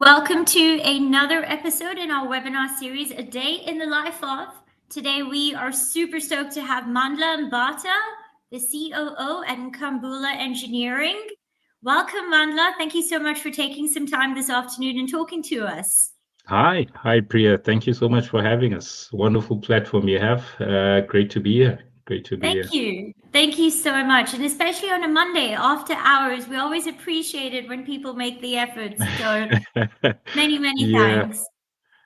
Welcome to another episode in our webinar series, A Day in the Life of. Today, we are super stoked to have Mandla Mbatha, the COO at Nkambula Engineering. Welcome, Mandla. Thank you so much for taking some time this afternoon and talking to us. Hi, Priya. Thank you so much for having us. Wonderful platform you have. Great to be here. Great to be here. Thank you. Thank you so much. And especially on a Monday after hours, we always appreciate it when people make the efforts. So many Yeah. thanks.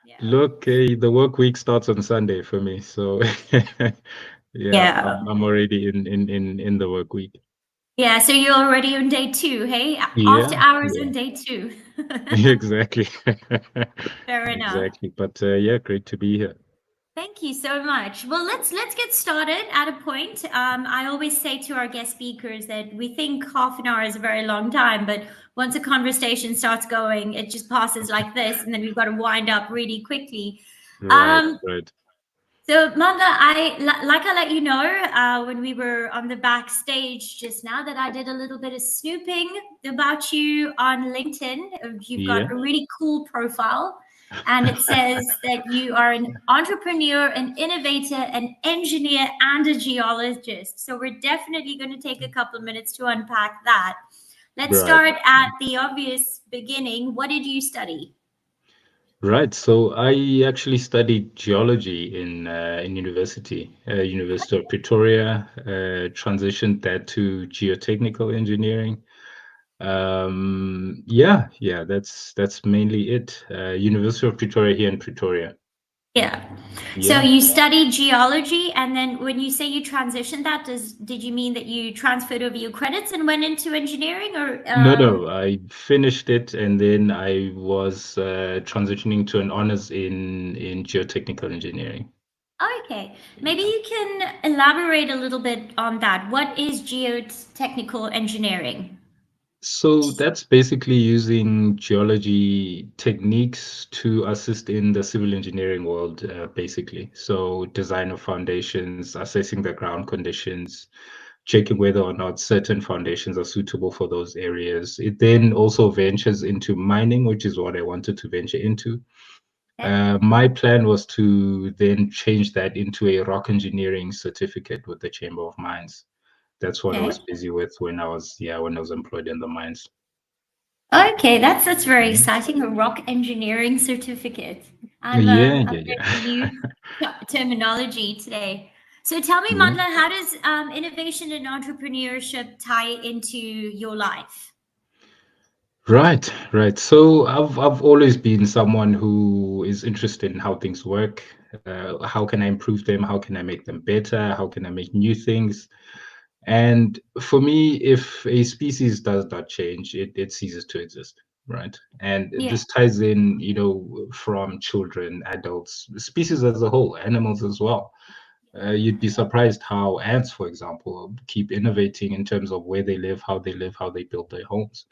Yeah. Look, the work week starts on Sunday for me, so Yeah. I'm already in the work week. Yeah, so you're already on day two, hey? After Yeah, hours yeah, on day two. exactly, Fair enough. exactly. But yeah, great to be here. Thank you so much. Well, let's get started at a point. I always say to our guest speakers that we think half an hour is a very long time, but once a conversation starts going, it just passes like this, and then we've got to wind up really quickly. Right, Um, right. So, Mandla, I let you know when we were on the backstage just now that I did a little bit of snooping about you on LinkedIn. You've got Yeah. a really cool profile, and it says that you are an entrepreneur, an innovator, an engineer, and a geologist. So, we're definitely going to take a couple of minutes to unpack that. Let's Right. start at the obvious beginning. What did you study? Right. So I actually studied geology in university, University of Pretoria. Transitioned that to geotechnical engineering. Yeah. That's mainly it. University of Pretoria here in Pretoria. Yeah. So Yeah. you studied geology, and then when you say you transitioned that, did you mean that you transferred over your credits and went into engineering, or No. I finished it, and then I was transitioning to an honors in geotechnical engineering. okay. Maybe you can elaborate a little bit on that. What is geotechnical engineering? So that's basically using geology techniques to assist in the civil engineering world, basically. So design of foundations, assessing the ground conditions, checking whether or not certain foundations are suitable for those areas. It then also ventures into mining, which is what I wanted to venture into. Okay. My plan was to then change that into a rock engineering certificate with the Chamber of Mines. That's what I Okay. was busy with when I was employed in the mines. Okay, that's very Mhm. exciting. A rock engineering certificate. I'm Yeah. learning new terminology today. So tell me, Yeah. Mandla, how does innovation and entrepreneurship tie into your life? Right. So I've always been someone who is interested in how things work. How can I improve them? How can I make them better? How can I make new things? And for me, if a species does not change, it ceases to exist, right? And Yeah. this ties in, from children, adults, species as a whole, animals as well. You'd be surprised how ants, for example, keep innovating in terms of where they live, how they build their homes.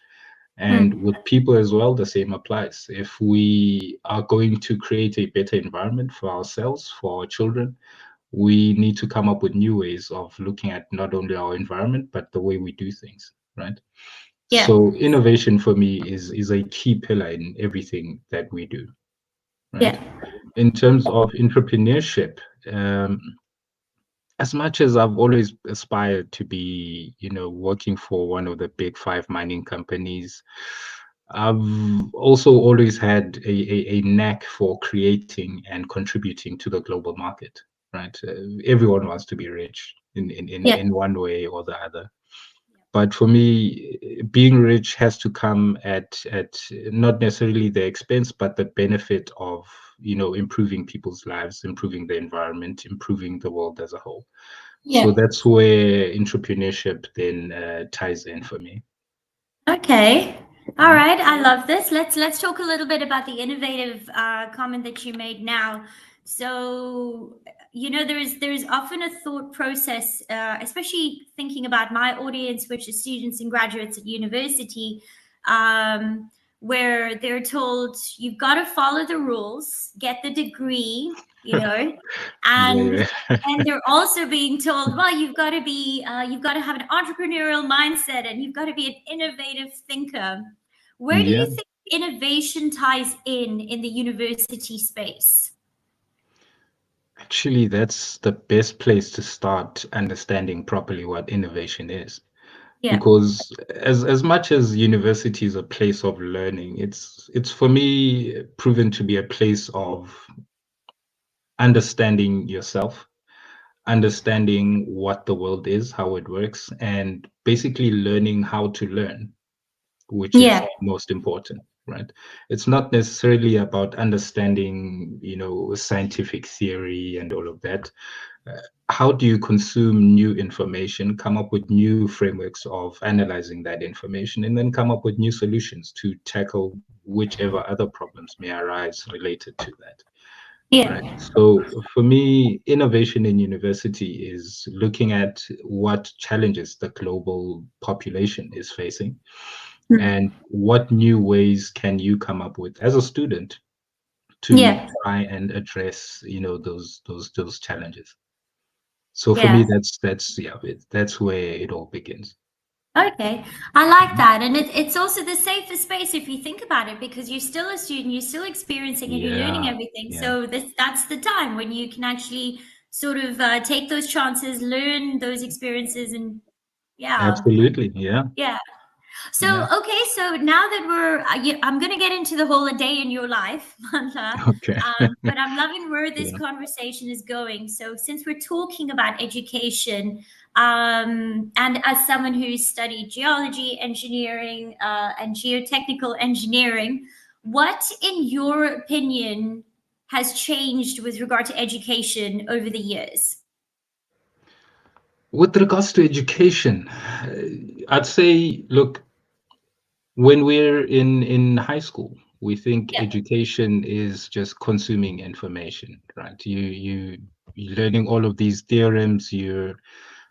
And Hmm. with people as well, the same applies. If we are going to create a better environment for ourselves, for our children, we need to come up with new ways of looking at not only our environment, but the way we do things, right? Yeah. So innovation for me is a key pillar in everything that we do, right? Yeah. In terms of entrepreneurship, um, as much as I've always aspired to be, working for one of the big five mining companies, I've also always had a knack for creating and contributing to the global market, right? Everyone wants to be rich Yeah. in one way or the other. But for me, being rich has to come at not necessarily the expense, but the benefit of, improving people's lives, improving the environment, improving the world as a whole. So Yeah. that's where entrepreneurship then ties in for me. Okay. All Mhm. right. I love this. Let's talk a little bit about the innovative comment that you made now. So, there's often a thought process, especially thinking about my audience, which is students and graduates at university, um, where they're told you've got to follow the rules, get the degree, and Yeah, yeah. and they're also being told, well, you've got to have an entrepreneurial mindset, and you've got to be an innovative thinker. Where do Yeah. you think innovation ties in the university space? Actually, that's the best place to start understanding properly what innovation is. Yeah. Because as much as university is a place of learning, it's for me proven to be a place of understanding yourself, understanding what the world is, how it works, and basically learning how to learn, which is Yeah. most important, right? It's not necessarily about understanding, scientific theory and all of that. How do you consume new information, come up with new frameworks of analyzing that information, and then come up with new solutions to tackle whichever other problems may arise related to that? Right. Yeah. So for me, innovation in university is looking at what challenges the global population is facing Mm. and what new ways can you come up with as a student to Yeah. try and address, those challenges. So for me, Yeah. that's where it all begins. Okay, I like Mhm. that. And it's also the safest space if you think about it, because you're still a student, you're still experiencing and you're learning Yeah, everything. yeah, So that's the time when you can actually sort of take those chances, learn those experiences, and yeah, absolutely. Yeah, yeah. So, yeah. okay, so now that I'm going to get into the whole a day in your life, Mandla, Okay. but I'm loving where this Yeah. conversation is going. So, since we're talking about education, and as someone who's studied geology, engineering, and geotechnical engineering, what, in your opinion, has changed with regard to education over the years? With regards to education, I'd say, look, when we're in high school, we think Yeah, education is just consuming information, right? You're learning all of these theorems, you're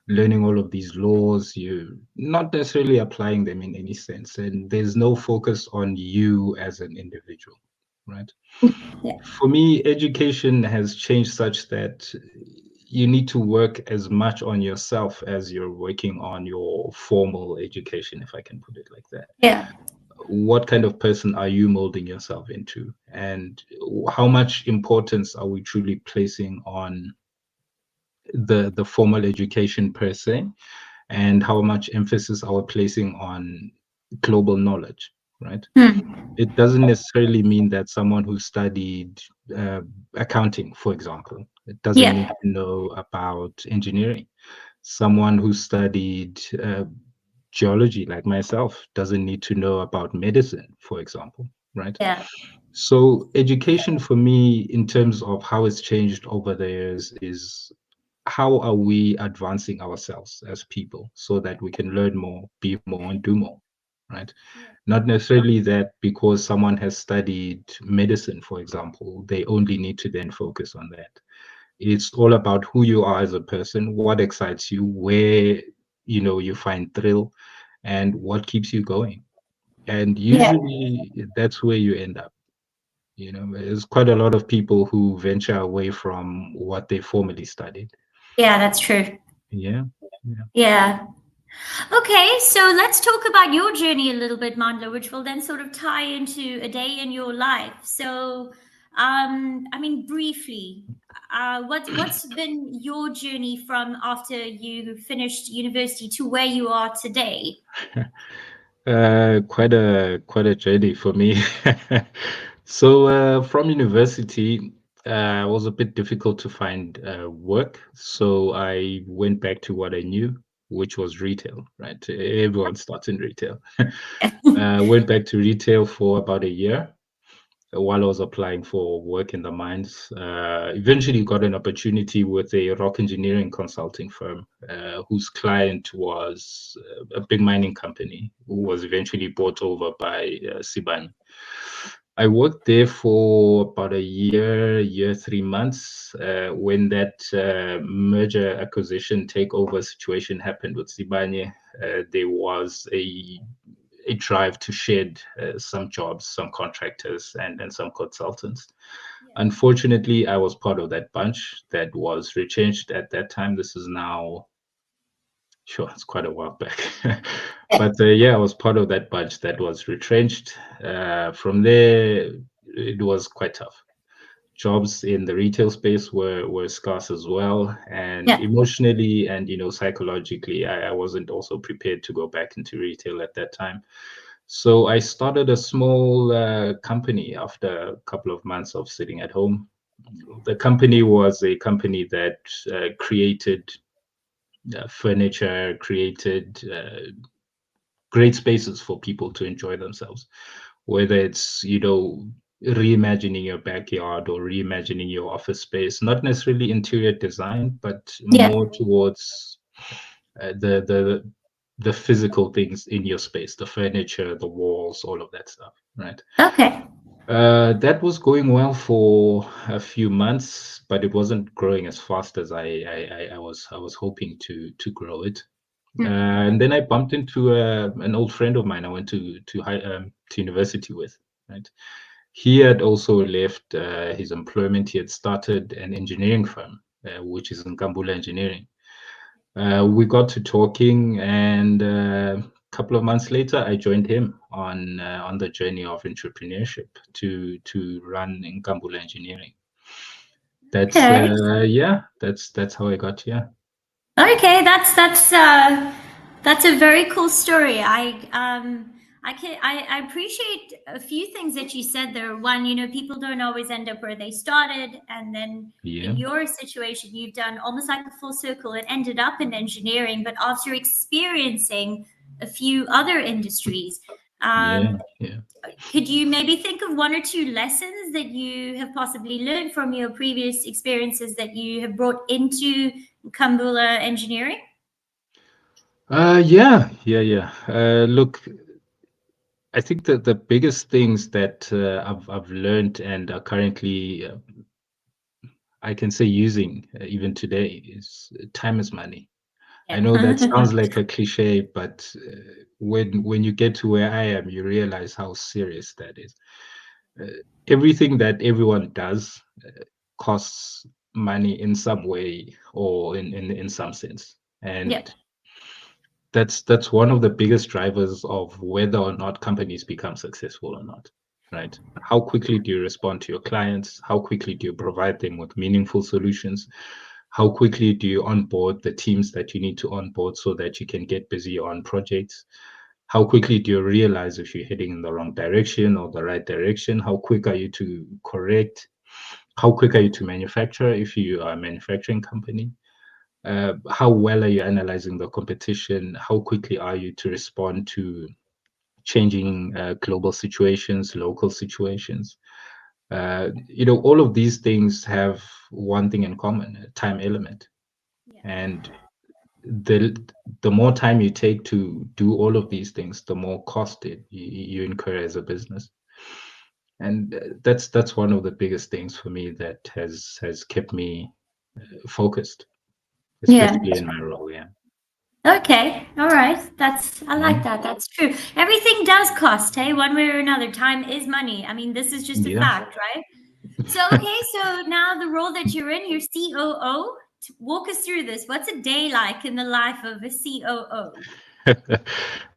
learning all of these laws, you're not necessarily applying them in any sense, and there's no focus on you as an individual, right? yeah, For me, education has changed such that you need to work as much on yourself as you're working on your formal education, if I can put it like that. yeah, What kind of person are you molding yourself into? And how much importance are we truly placing on the formal education per se? And how much emphasis are we placing on global knowledge, right? hmm, It doesn't necessarily mean that someone who studied uh, accounting, for example, it doesn't need yeah, to know about engineering. Someone who studied geology, like myself, doesn't need to know about medicine, for example, right? yeah, So, education for me, in terms of how it's changed over the years, is how are we advancing ourselves as people so that we can learn more, be more, and do more, right? yeah, Not necessarily that because someone has studied medicine, for example, they only need to then focus on that. It's all about who you are as a person, what excites you, where you find thrill, and what keeps you going. And yeah, usually that's where you end up. There's quite a lot of people who venture away from what they formerly studied. yeah, that's true. Yeah. Yeah. Yeah. Okay, so let's talk about your journey a little bit, Mandla, which will then sort of tie into a day in your life. So, I mean, briefly, what's been your journey from after you finished university to where you are today? Quite a journey for me. So from university, it was a bit difficult to find work. So I went back to what I knew, which was retail, right? Everyone starts in retail. Went back to retail for about a year while I was applying for work in the mines. Eventually got an opportunity with a rock engineering consulting firm whose client was a big mining company who was eventually bought over by Sibanye. I worked there for about a year, 3 months. When that merger acquisition takeover situation happened with Sibanye, there was a drive to shed some jobs, some contractors, and some consultants. Yeah. Unfortunately, I was part of that bunch that was retrenched at that time. This is now Sure, it's quite a while back. But yeah, I was part of that bunch that was retrenched. From there, it was quite tough. Jobs in the retail space were scarce as well, and Yeah. emotionally and psychologically, I wasn't also prepared to go back into retail at that time. So I started a small company after a couple of months of sitting at home. The company was a company that created furniture, created great spaces for people to enjoy themselves, whether it's reimagining your backyard or reimagining your office space, not necessarily interior design, but Yeah. more towards the physical things in your space, the furniture, the walls, all of that stuff, right? Okay. That was going well for a few months, but it wasn't growing as fast as I was hoping to grow it. And then I bumped into an old friend of mine. I went to university with. Right, he had also left his employment. He had started an engineering firm, which is Nkambula Engineering. We got to talking, and a couple of months later, I joined him on the journey of entrepreneurship to run Nkambula Engineering. That's Okay. yeah, that's how I got here. Okay, that's a very cool story. I appreciate a few things that you said there. One, people don't always end up where they started, and then Yeah, in your situation, you've done almost like a full circle. It ended up in engineering, but after experiencing a few other industries. yeah, Um, yeah. could you maybe think of one or two lessons that you have possibly learned from your previous experiences that you have brought into Kambula engineering? Yeah. Look, I think that the biggest things that I've learned and are currently, I can say, using even today is time is money. I know that Yeah. sounds like a cliche, but when you get to where I am, you realize how serious that is. Uh, Everything that everyone does costs money in some way or in some sense, Yep. and that's one of the biggest drivers of whether or not companies become successful or not, right? How quickly do you respond to your clients? How quickly do you provide them with meaningful solutions? How quickly do you onboard the teams that you need to onboard so that you can get busy on projects? How quickly do you realize if you're heading in the wrong direction or the right direction? How quick are you to correct? How quick are you to manufacture if you are a manufacturing company? How well are you analyzing the competition? How quickly are you to respond to changing global situations, local situations? All of these things have one thing in common: a time element. Yeah. And the the more time you take to do all of these things, the more cost you incur as a business. And that's one of the biggest things for me that has kept me focused, Yeah. especially in my role. Yeah. Okay. All right. I like Mhm. that. That's true. Everything does cost, hey, one way or another. Time is money. I mean, this is just a Yeah. fact, right? So, okay, so now the role that you're in, you're COO. Walk us through this. What's a day like in the life of a COO?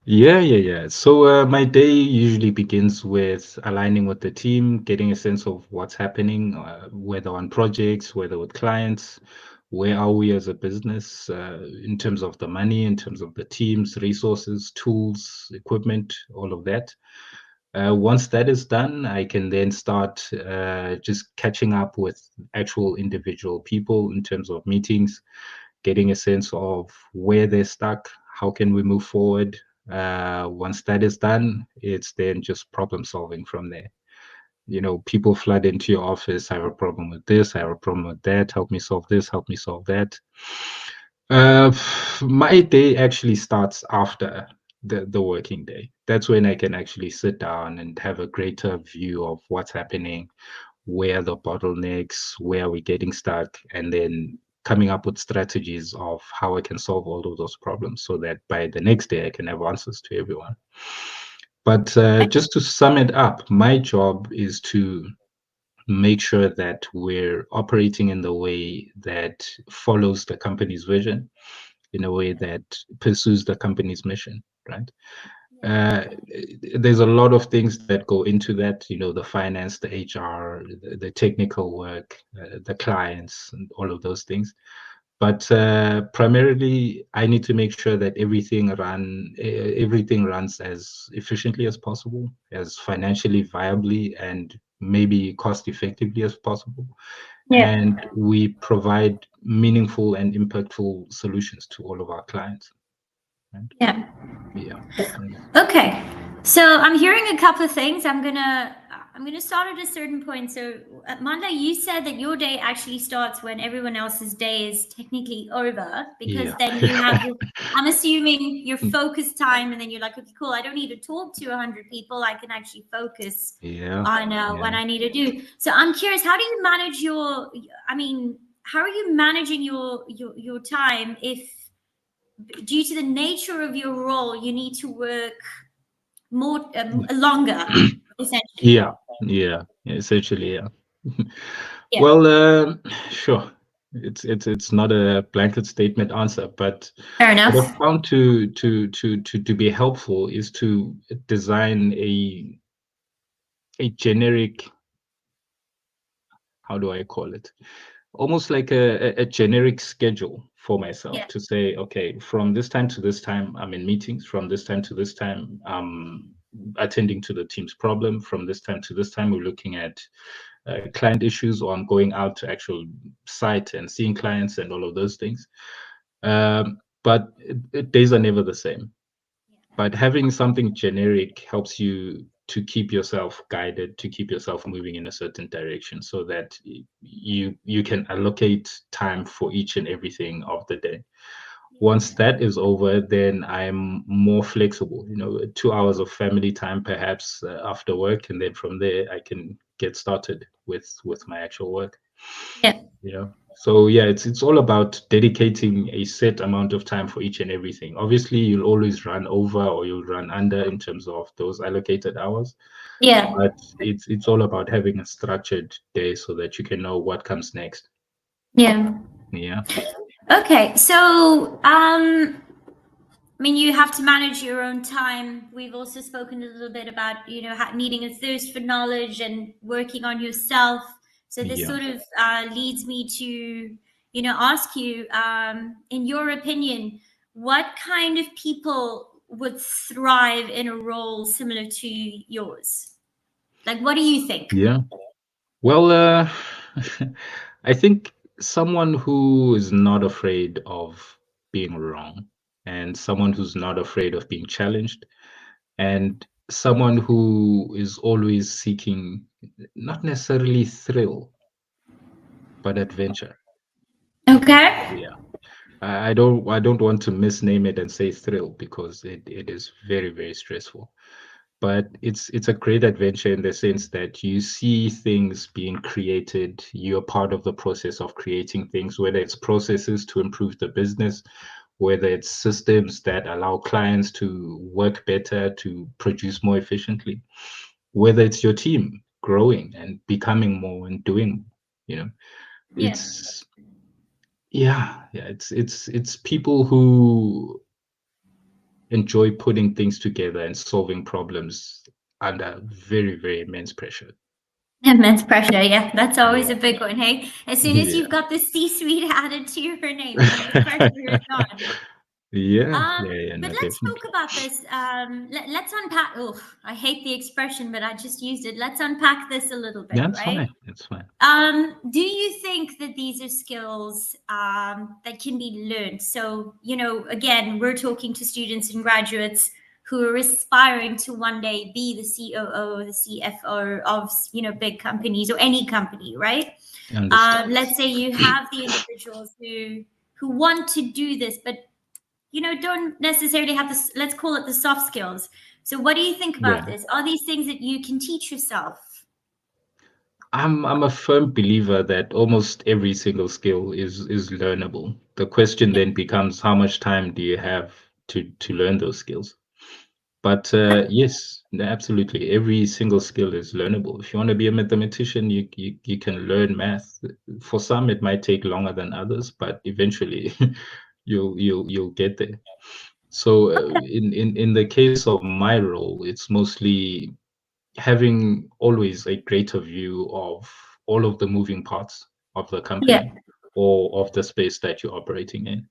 Yeah. So my day usually begins with aligning with the team, getting a sense of what's happening, whether on projects, whether with clients, where are we as a business, in terms of the money, in terms of the teams, resources, tools, equipment, all of that. Once that is done, I can then start just catching up with actual individual people in terms of meetings, getting a sense of where they're stuck, how can we move forward. Once that is done, it's then just problem solving from there. People flood into your office. I have a problem with this. I have a problem with that. Help me solve this. Help me solve that. Uh, my day actually starts after the working day. That's when I can actually sit down and have a greater view of what's happening, where are the bottlenecks, where are we getting stuck, and then coming up with strategies of how I can solve all of those problems so that by the next day I can have answers to everyone. But just to sum it up, my job is to make sure that we're operating in the way that follows the company's vision in a way that pursues the company's mission, right? There's a lot of things that go into that, the finance, the HR, the technical work, the clients, and all of those things. But primarily, I need to make sure that everything runs as efficiently as possible, as financially viably, and maybe cost effectively as possible. Yeah. And we provide meaningful and impactful solutions to all of our clients. Right? Yeah. Yeah. Okay. So I'm hearing a couple of things. I'm gonna start at a certain point. So Mandla, you said that your day actually starts when everyone else's day is technically over, because then you have I'm assuming your focus time, and then you're like, okay, cool, I don't need to talk to 100 people. I can actually focus on what I need to do. So I'm curious, how do you manage how are you managing your time if, due to the nature of your role, you need to work more longer, essentially? Yeah, essentially, yeah. Yeah. Well, sure. It's not a blanket statement answer, but Fair what enough. I've found to be helpful is to design a generic, how do I call it? Almost like a generic schedule for myself, Yeah. to say, okay, from this time to this time, I'm in meetings. From this time to this time, I'm attending to the team's problem. From this time to this time, we're looking at client issues, or I'm going out to actual site and seeing clients and all of those things. But days are never the same. But having something generic helps you to keep yourself guided, to keep yourself moving in a certain direction, so that you can allocate time for each and everything of the day. Once that is over, then I'm more flexible. 2 hours of family time, perhaps, after work, and then from there I can get started with my actual work. Yeah. So yeah, it's all about dedicating a set amount of time for each and everything. Obviously, you'll always run over, or you'll run under in terms of those allocated hours. Yeah. But it's all about having a structured day so that you can know what comes next. Yeah. Yeah. Okay. So you have to manage your own time. We've also spoken a little bit about, needing a thirst for knowledge and working on yourself. So this sort of leads me to, ask you, in your opinion, what kind of people would thrive in a role similar to yours? Like, what do you think? Yeah. Well, I think someone who is not afraid of being wrong, and someone who's not afraid of being challenged, and someone who is always seeking not necessarily thrill, but adventure. Okay. Yeah. I don't want to misname it and say thrill, because it is very, very stressful. But it's a great adventure in the sense that you see things being created. You're part of the process of creating things, whether it's processes to improve the business, whether it's systems that allow clients to work better, to produce more efficiently, whether it's your team growing and becoming more and doing, Yeah. it's it's people who enjoy putting things together and solving problems under very, very immense pressure. Immense pressure. Yeah, that's always Yeah. a big one. Hey, as soon as Yeah. you've got the C-suite added to your name, the pressure is gone. Yeah, But no, let's talk definitely. about this. Let's unpack. Oh, I hate the expression, but I just used it. Let's unpack this a little bit, That's right? fine. That's fine. Do you think that these are skills that can be learned? So, again, we're talking to students and graduates who are aspiring to one day be the COO or the CFO of, big companies or any company, right? Understood. Let's say you have the individuals who want to do this, but don't necessarily have this, let's call it the soft skills. So what do you think about Right. this? Are these things that you can teach yourself? I'm a firm believer that almost every single skill is learnable. The question Yeah. then becomes, how much time do you have to learn those skills? But yes, absolutely, every single skill is learnable. If you want to be a mathematician, you can learn math. For some, it might take longer than others, but eventually you'll get there. So in the case of my role, it's mostly having always a greater view of all of the moving parts of the Yeah. company or of the space that you're operating in.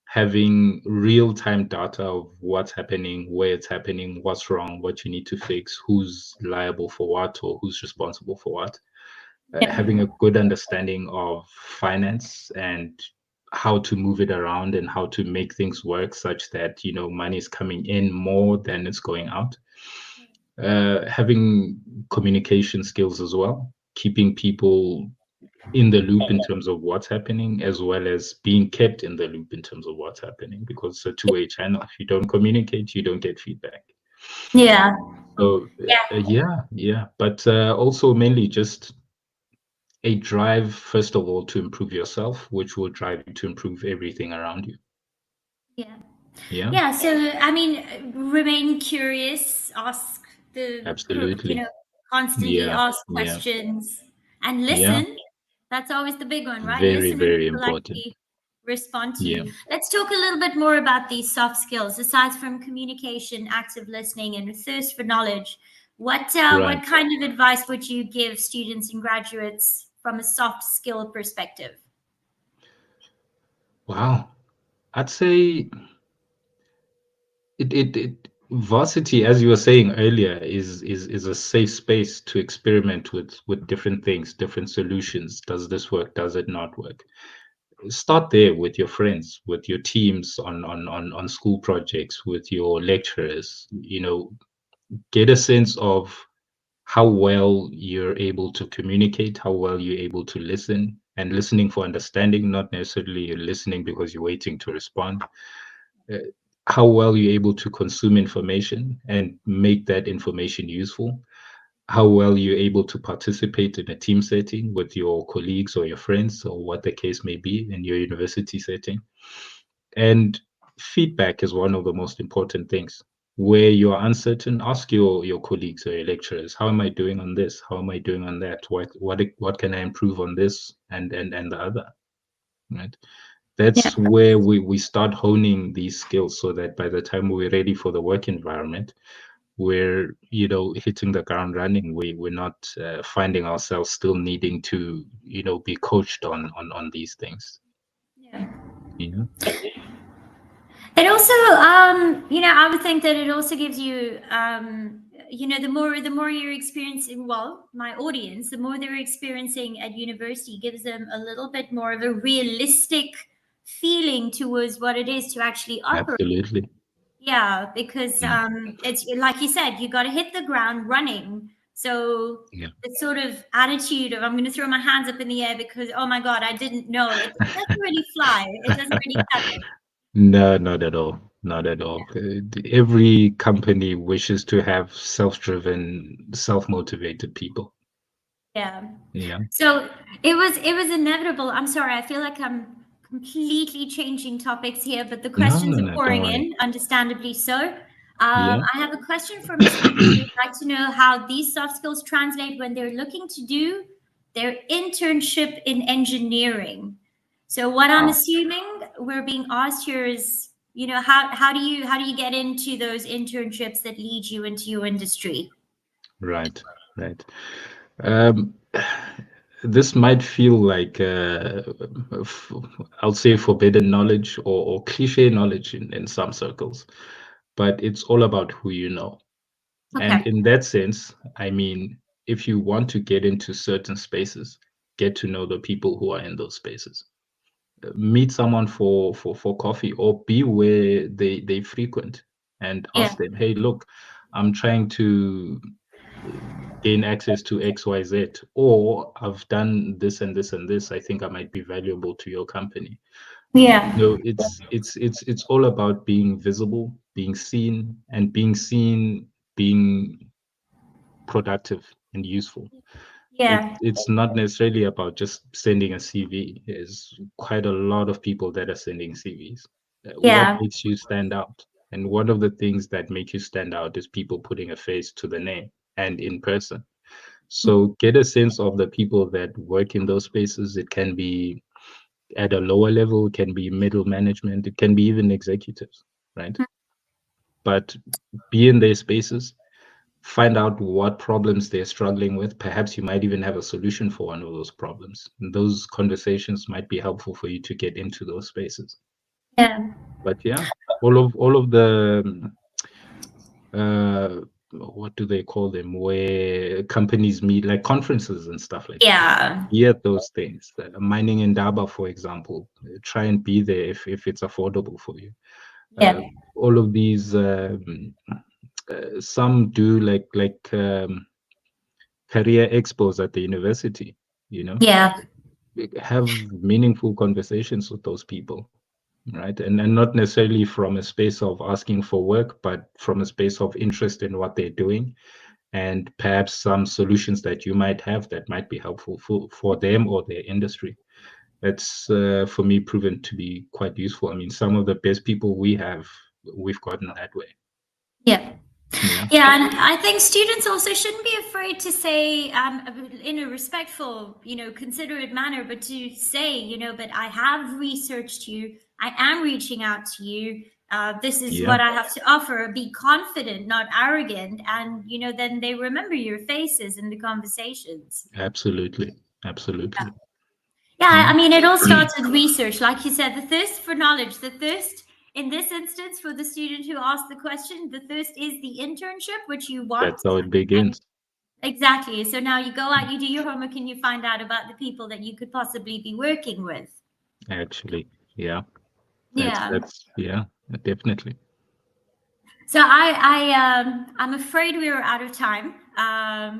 Having real-time data of what's happening, where it's happening, what's wrong, what you need to fix, who's liable for what, or who's responsible for what. Yeah. Having a good understanding of finance and how to move it around and how to make things work such that money is coming in more than it's going out. Having communication skills as well, keeping people in the loop in terms of what's happening, as well as being kept in the loop in terms of what's happening, because it's a two-way channel. If you don't communicate, you don't get feedback. Yeah. So Yeah. yeah, but also mainly just a drive, first of all, to improve yourself, which will drive you to improve everything around you. Yeah. Yeah, Yeah. So, I mean, remain curious, ask absolutely. constantly Yeah, ask yeah, questions and yeah. listen. That's always the big one, right? Very, Listen, and very people important. actually respond to Yeah, you. Let's talk a little bit more about these soft skills, aside from communication, active listening, and a thirst for knowledge. right. What kind of advice would you give students and graduates from a soft skill perspective? Wow. I'd say it varsity, as you were saying earlier, is a safe space to experiment with different things, different solutions. Does this work? Does it not work? Start there with your friends, with your teams on school projects, with your lecturers. Get a sense of how well you're able to communicate, how well you're able to listen, and listening for understanding, not necessarily you're listening because you're waiting to respond. uh, how well you're able to consume information and make that information useful, how well you're able to participate in a team setting with your colleagues or your friends or what the case may be in your university setting. And feedback is one of the most important things. Where you're uncertain, ask your colleagues or your lecturers, how am I doing on this? How am I doing on that? What can I improve on this and the other? Right? Yeah. That's where we start honing these skills so that by the time we're ready for the work environment, we're hitting the ground running. We're not finding ourselves still needing to be coached on these things. Yeah. Yeah, It also, I would think that it also gives you, the more you're experiencing, well, my audience, the more they're experiencing at university gives them a little bit more of a realistic feeling towards what it is to actually operate. absolutely. Yeah, because Mm, it's like you said, you got to hit the ground running. So yeah. the sort of attitude of I'm going to throw my hands up in the air because oh my god, I didn't know it doesn't really fly. It doesn't really cut it. No, not at all. Not at all. Every company wishes to have self-driven, self-motivated people. Yeah. Yeah. So it was inevitable. I'm sorry, I feel like I'm completely changing topics here, but the No, questions no, are no, don't pouring worry. in, understandably so. Yeah. I have a question from a student who'd like to know how these soft skills translate when they're looking to do their internship in engineering. So what I'm Wow. assuming we're being asked here is, how do you get into those internships that lead you into your industry? Right. Right. Um, this might feel like f- I'll say forbidden knowledge or cliche knowledge in some circles, but it's all about who you know. And Okay. in that sense, I mean, if you want to get into certain spaces, get to know the people who are in those spaces. Meet someone for coffee or be where they frequent and Yeah. ask them, hey, look, I'm trying to gain access to XYZ, or I've done this and this and this. I think I might be valuable to your company. Yeah. No, it's all about being visible, being seen, and being seen, being productive and useful. Yeah. It's not necessarily about just sending a CV. There's quite a lot of people that are sending CVs. What Yeah. makes you stand out? And one of the things that make you stand out is people putting a face to the name and in person. So get a sense of the people that work in those spaces. It can be at a lower level, it can be middle management, it can be even executives, right? But be in their spaces, find out what problems they're struggling with. Perhaps you might even have a solution for one of those problems. And those conversations might be helpful for you to get into those spaces. Yeah. But yeah, all of the what do they call them, where companies meet, like conferences and stuff like that. Yeah. Be at those things. Mining in Daba, for example, try and be there if it's affordable for you. Yeah. All of these, some do like career expos at the university, you know. Yeah. Have meaningful conversations with those people, right? And not necessarily from a space of asking for work, but from a space of interest in what they're doing, and perhaps some solutions that you might have that might be helpful for them or their industry. That's for me proven to be quite useful. I mean, some of the best people we've gotten that way. Yeah. Yeah. Yeah, and I think students also shouldn't be afraid to say, in a respectful, considerate manner, but to say, but I have researched you, I am reaching out to you. This is what I have to offer. Be confident, not arrogant, and then they remember your faces in the conversations. Absolutely. Yeah, I mean, it all starts with research. Like you said, the thirst for knowledge, the thirst in this instance for the student who asked the question, the thirst is the internship, which you want. That's how it begins. Exactly. So now you go out, you do your homework, and you find out about the people that you could possibly be working with. Actually, yeah. Yeah. That's yeah, definitely. So I'm afraid we are out of time.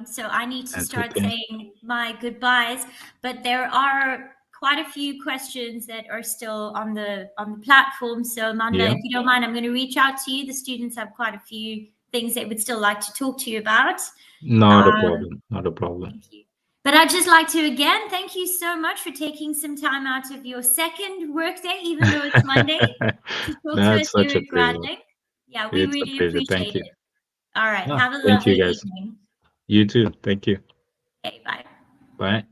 So I need to start saying my goodbyes. But there are quite a few questions that are still on the platform. So Mandla, if you don't mind, I'm going to reach out to you. The students have quite a few things they would still like to talk to you about. Not a problem. Not a problem. Thank you. But I'd just like to again thank you so much for taking some time out of your second workday, even though it's Monday, to talk to us here at Gradlinc. Yeah, we really appreciate it. All right. Have a lovely evening. You too. Thank you. Okay, bye. Bye.